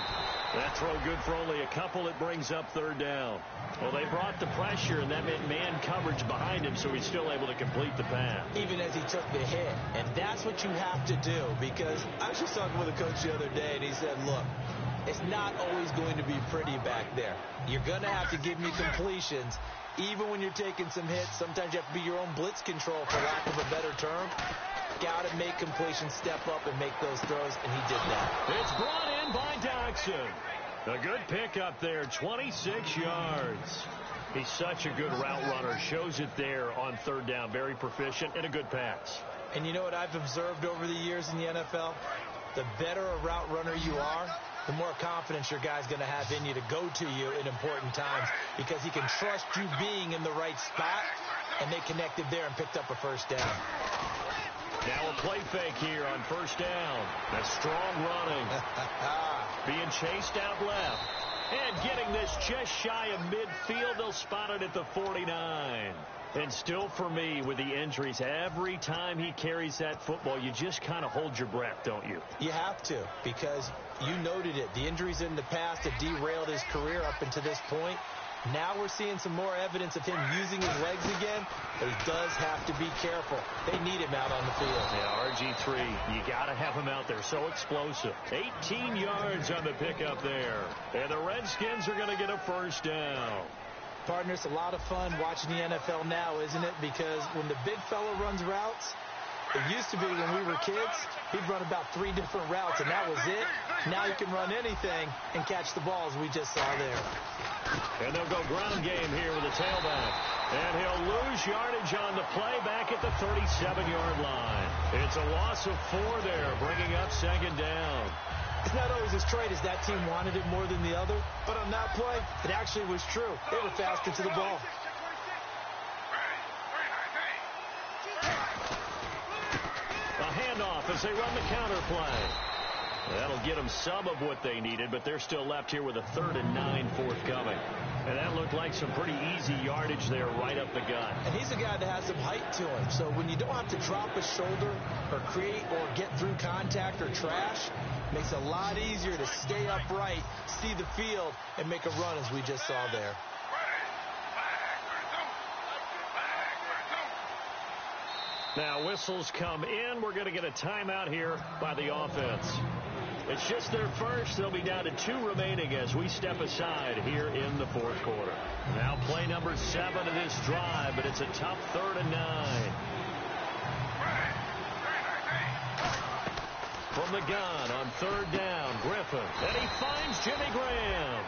That throw good for only a couple. It brings up 3rd down. Well, they brought the pressure, and that meant man coverage behind him, so he's still able to complete the pass. Even as he took the hit. And that's what you have to do, because I was just talking with a coach the other day, and he said, look, it's not always going to be pretty back there. You're going to have to give me completions. Even when you're taking some hits, sometimes you have to be your own blitz control, for lack of a better term. Got to make completions, step up, and make those throws, and he did that. It's brought in by Dodson. A good pickup there, 26 yards. He's such a good route runner. Shows it there on 3rd down. Very proficient and a good pass. And you know what I've observed over the years in the NFL? The better a route runner you are, the more confidence your guy's going to have in you to go to you in important times, because he can trust you being in the right spot, and they connected there and picked up a 1st down. Now a play fake here on 1st down. A strong running. Being chased out left. And getting this just shy of midfield. They'll spot it at the 49. And still for me, with the injuries, every time he carries that football, you just kind of hold your breath, don't you? You have to, because you noted it. The injuries in the past have derailed his career up until this point. Now we're seeing some more evidence of him using his legs again, but he does have to be careful. They need him out on the field. Yeah, RG3, you got to have him out there. So explosive. 18 yards on the pickup there. And the Redskins are going to get a 1st down. Partner, it's a lot of fun watching the NFL now, isn't it? Because when the big fella runs routes, it used to be when we were kids, he'd run about 3 different routes, and that was it. Now he can run anything and catch the balls we just saw there. And they'll go ground game here with a tailback. And he'll lose yardage on the play back at the 37-yard line. It's a loss of 4 there, bringing up 2nd down. It's not always as straight as that team wanted it more than the other, but on that play, it actually was true. They were faster to the ball. A handoff as they run the counter play. That'll get them some of what they needed, but they're still left here with a 3rd and 9 forthcoming. And that looked like some pretty easy yardage there right up the gut. And he's a guy that has some height to him. So when you don't have to drop a shoulder or create or get through contact or trash, it makes it a lot easier to stay upright, see the field, and make a run as we just saw there. Now whistles come in. We're going to get a timeout here by the offense. It's just their first. They'll be down to 2 remaining as we step aside here in the 4th quarter. Now play number 7 of this drive, but it's a tough 3rd and 9. From the gun on 3rd down, Griffin. And he finds Jimmy Graham.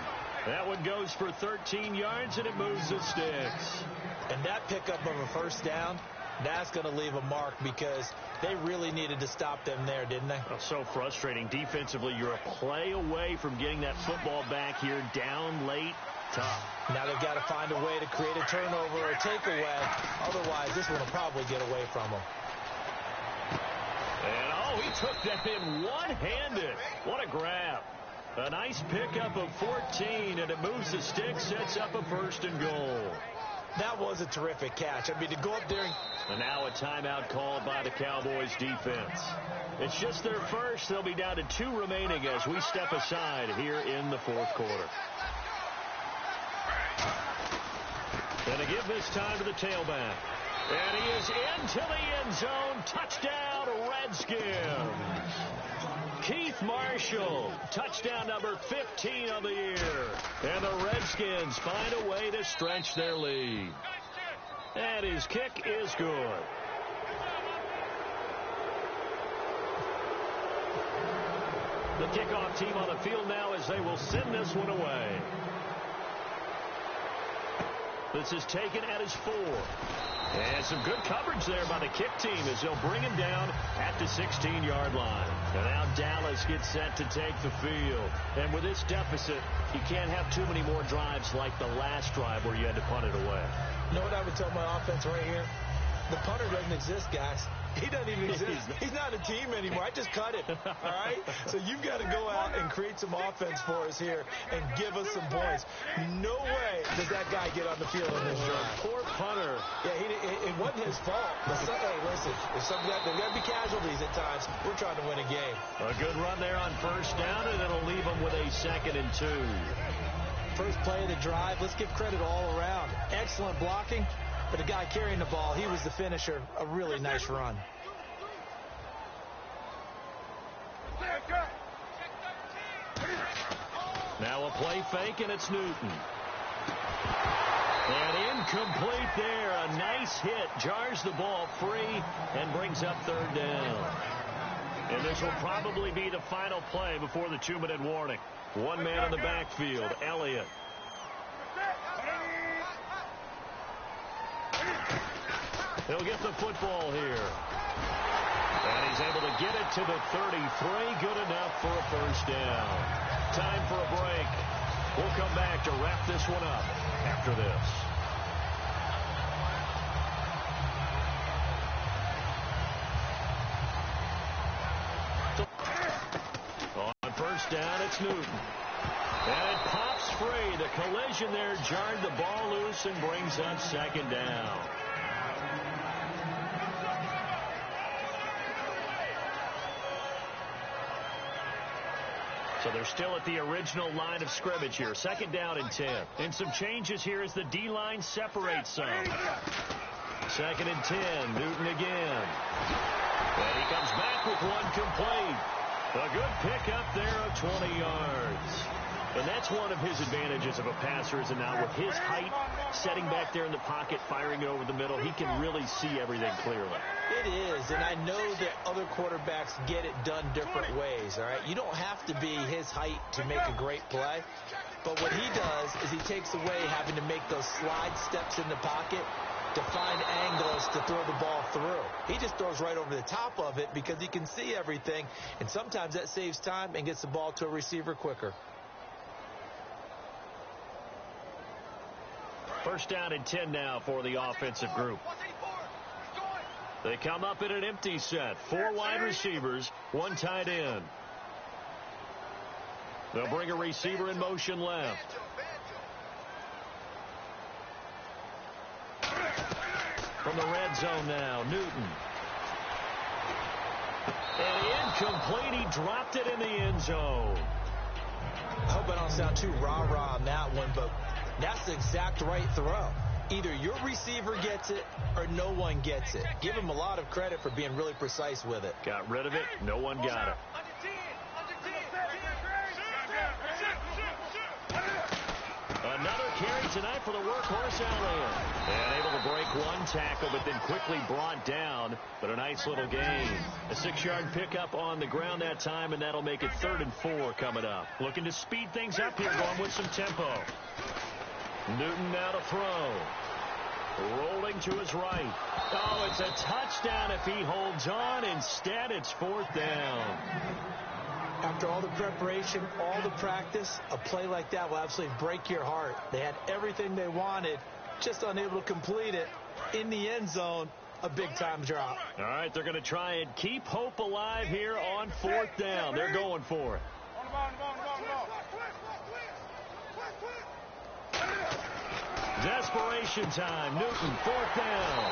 That one goes for 13 yards, and it moves the sticks. And that pickup of a 1st down, that's going to leave a mark, because they really needed to stop them there, didn't they? Oh, so frustrating. Defensively, you're a play away from getting that football back here, down late. Tough. Now they've got to find a way to create a turnover or a takeaway. Otherwise, this one will probably get away from them. And, oh, he took that in one-handed. What a grab. A nice pickup of 14, and it moves the sticks, sets up a 1st and goal. That was a terrific catch. I mean, to go up there and now a timeout called by the Cowboys defense. It's just their first. They'll be down to 2 remaining as we step aside here in the fourth quarter. And to give this time to the tailback. And he is into the end zone. Touchdown, Redskins. Keith Marshall, touchdown number 15 of the year. And the Redskins find a way to stretch their lead. And his kick is good. The kickoff team on the field now as they will send this one away. This is taken at his 4. And some good coverage there by the kick team as they'll bring him down at the 16-yard line. And now Dallas gets set to take the field. And with this deficit, you can't have too many more drives like the last drive where you had to punt it away. You know what I would tell my offense right here? The punter doesn't exist, guys. He doesn't even exist. He's not a team anymore. I just cut him. All right? So you've got to go out and create some offense for us here and give us some points. No way does that guy get on the field in this drive. Poor punter. Yeah, it wasn't his fault. Hey, listen, there's got to be casualties at times. We're trying to win a game. A good run there on first down, and it'll leave them with a 2nd and 2. First play of the drive. Let's give credit all around. Excellent blocking. But the guy carrying the ball, he was the finisher. A really nice run. Now a play fake, and it's Newton. And incomplete there. A nice hit. Jars the ball free and brings up 3rd down. And this will probably be the final play before the 2-minute warning. One man in the backfield, Elliott. He'll get the football here. And he's able to get it to the 33. Good enough for a first down. Time for a break. We'll come back to wrap this one up after this. On first down, it's Newton. And it pops free. The collision there jarred the ball loose and brings up 2nd down. So they're still at the original line of scrimmage here. 2nd down and 10. And some changes here as the D-line separates some. 2nd and 10. Newton again. And he comes back with one complete. A good pickup there of 20 yards. And that's one of his advantages of a passer, is now with his height, setting back there in the pocket, firing it over the middle, he can really see everything clearly. It is, and I know that other quarterbacks get it done different ways, all right? You don't have to be his height to make a great play, but what he does is he takes away having to make those slide steps in the pocket to find angles to throw the ball through. He just throws right over the top of it because he can see everything, and sometimes that saves time and gets the ball to a receiver quicker. First down and 10 now for the offensive group. They come up in an empty set. 4 wide receivers, 1 tight end. They'll bring a receiver in motion left. From the red zone now, Newton. And incomplete. He dropped it in the end zone. I hope I don't sound too rah-rah on that one, but that's the exact right throw. Either your receiver gets it or no one gets it. Give him a lot of credit for being really precise with it. Got rid of it. No one got it. Another carry tonight for the workhorse Elliott. And able to break one tackle, but then quickly brought down. But a nice little gain. A 6-yard pickup on the ground that time, and that'll make it 3rd and 4 coming up. Looking to speed things up here, going with some tempo. Newton now to throw. Rolling to his right. Oh, it's a touchdown if he holds on. Instead, it's 4th down. After all the preparation, all the practice, a play like that will absolutely break your heart. They had everything they wanted, just unable to complete it. In the end zone, a big-time drop. All right, they're going to try and keep hope alive here on 4th down. They're going for it. Desperation time. Newton, fourth down.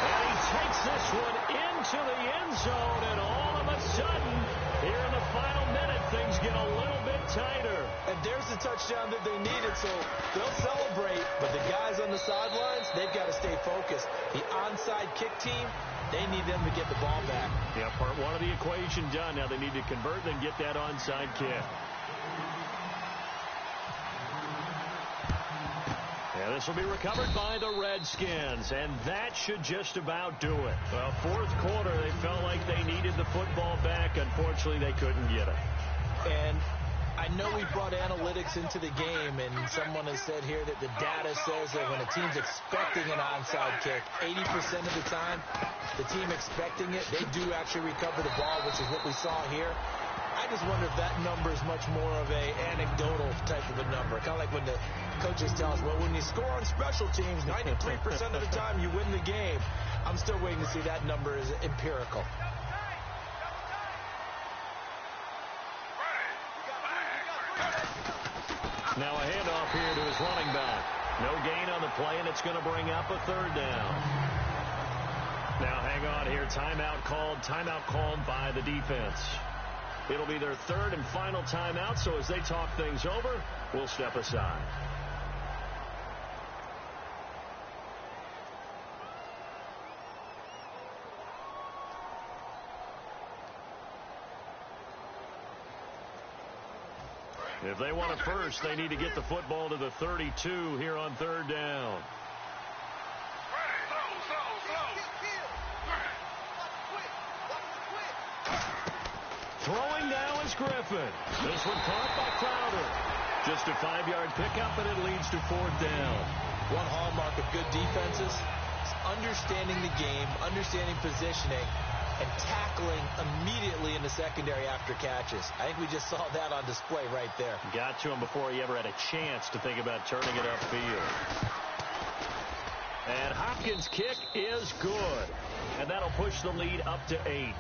And he takes this one into the end zone, and all of a sudden, here in the final minute, things get a little bit tighter. And there's the touchdown that they needed, so they'll celebrate. But the guys on the sidelines, they've got to stay focused. The onside kick team, they need them to get the ball back. Yeah, part one of the equation done. Now they need to convert and get that onside kick. Yeah, this will be recovered by the Redskins, and that should just about do it. Well, fourth quarter, they felt like they needed the football back. Unfortunately, they couldn't get it. And I know we brought analytics into the game, and someone has said here that the data says that when a team's expecting an onside kick, 80% of the time, the team expecting it, they do actually recover the ball, which is what we saw here. I just wonder if that number is much more of a anecdotal type of a number. Kind of like when the coaches tell us, well, when you score on special teams, 93% of the time you win the game. I'm still waiting to see that number is empirical. Now a handoff here to his running back. No gain on the play, and it's going to bring up a third down. Now hang on here. Timeout called by the defense. It'll be their third and final timeout, so as they talk things over, we'll step aside. If they want it first, they need to get the football to the 32 here on third down. Throwing now is Griffin. This one caught by Crowder. Just a 5-yard pickup, and it leads to fourth down. One hallmark of good defenses is understanding the game, understanding positioning, and tackling immediately in the secondary after catches. I think we just saw that on display right there. Got to him before he ever had a chance to think about turning it upfield. And Hopkins' kick is good. And that'll push the lead up to 8.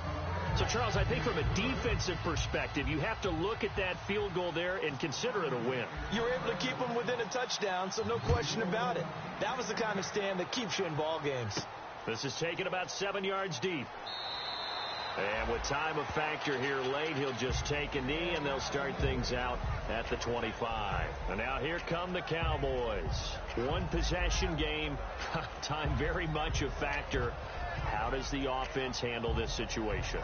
So, Charles, I think from a defensive perspective, you have to look at that field goal there and consider it a win. You were able to keep them within a touchdown, so no question about it. That was the kind of stand that keeps you in ball games. This is taken about 7 yards deep. And with time of factor here late, he'll just take a knee, and they'll start things out at the 25. And now here come the Cowboys. One possession game, time very much a factor. How does the offense handle this situation?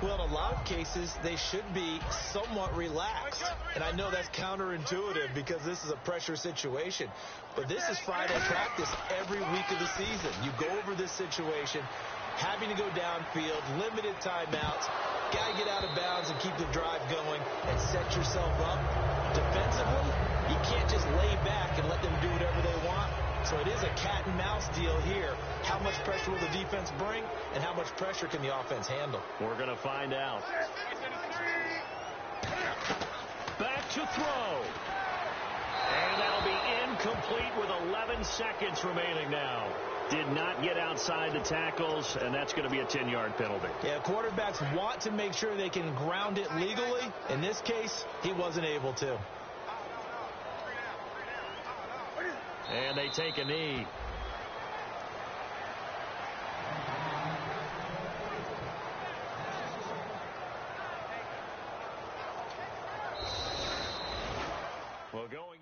Well, in a lot of cases, they should be somewhat relaxed. And I know that's counterintuitive because this is a pressure situation. But this is Friday practice every week of the season. You go over this situation, having to go downfield, limited timeouts, got to get out of bounds and keep the drive going and set yourself up. Defensively, you can't just lay back and let them do whatever they want. So it is a cat and mouse deal here. How much pressure will the defense bring, and how much pressure can the offense handle? We're going to find out. Back to throw. And that'll be incomplete with 11 seconds remaining now. Did not get outside the tackles, and that's going to be a 10-yard penalty. Yeah, quarterbacks want to make sure they can ground it legally. In this case, he wasn't able to. And they take a knee. Well, going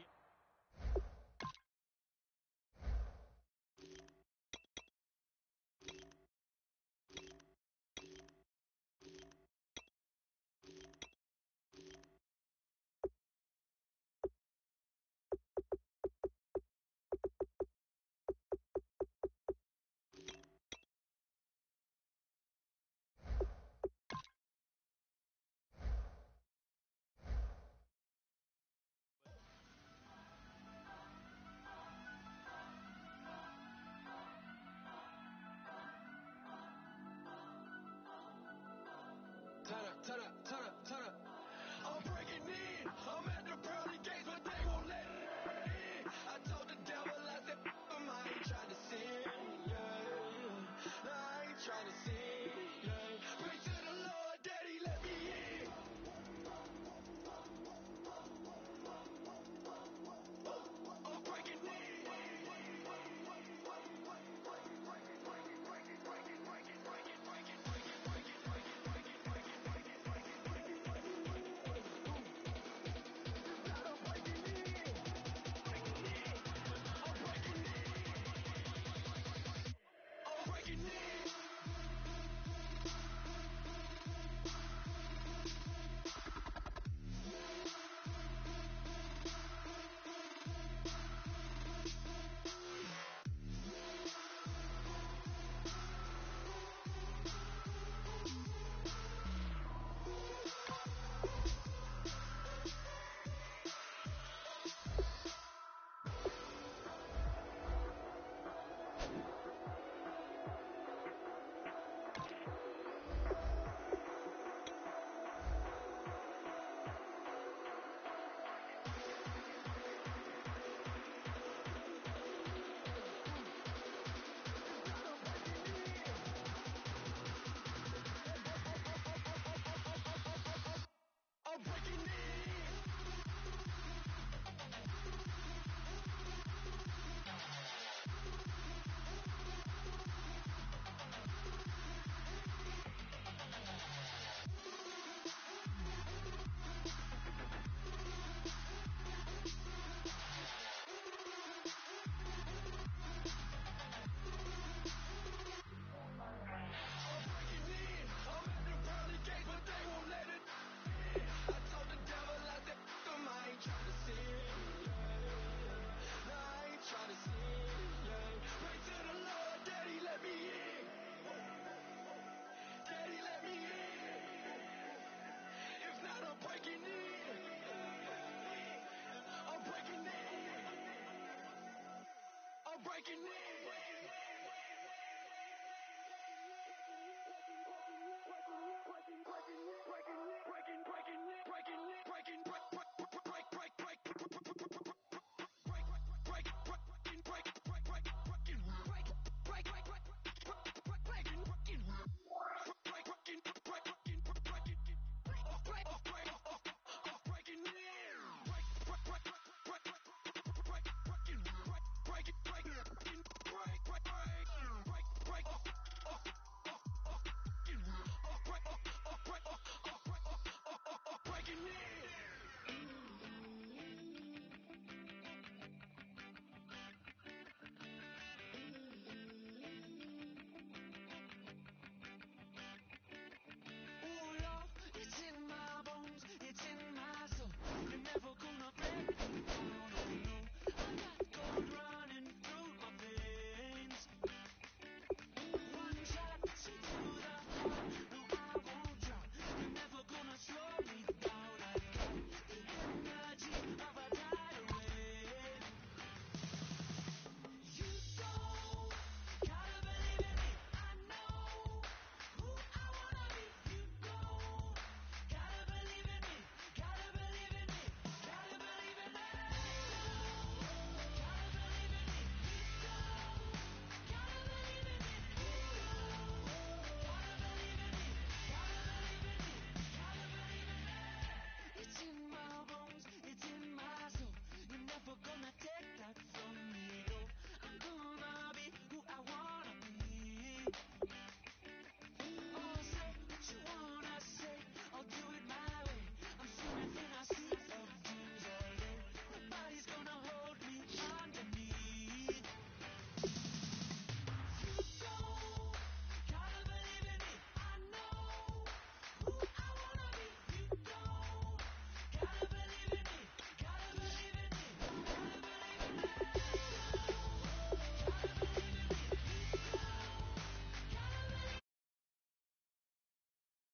fucking win.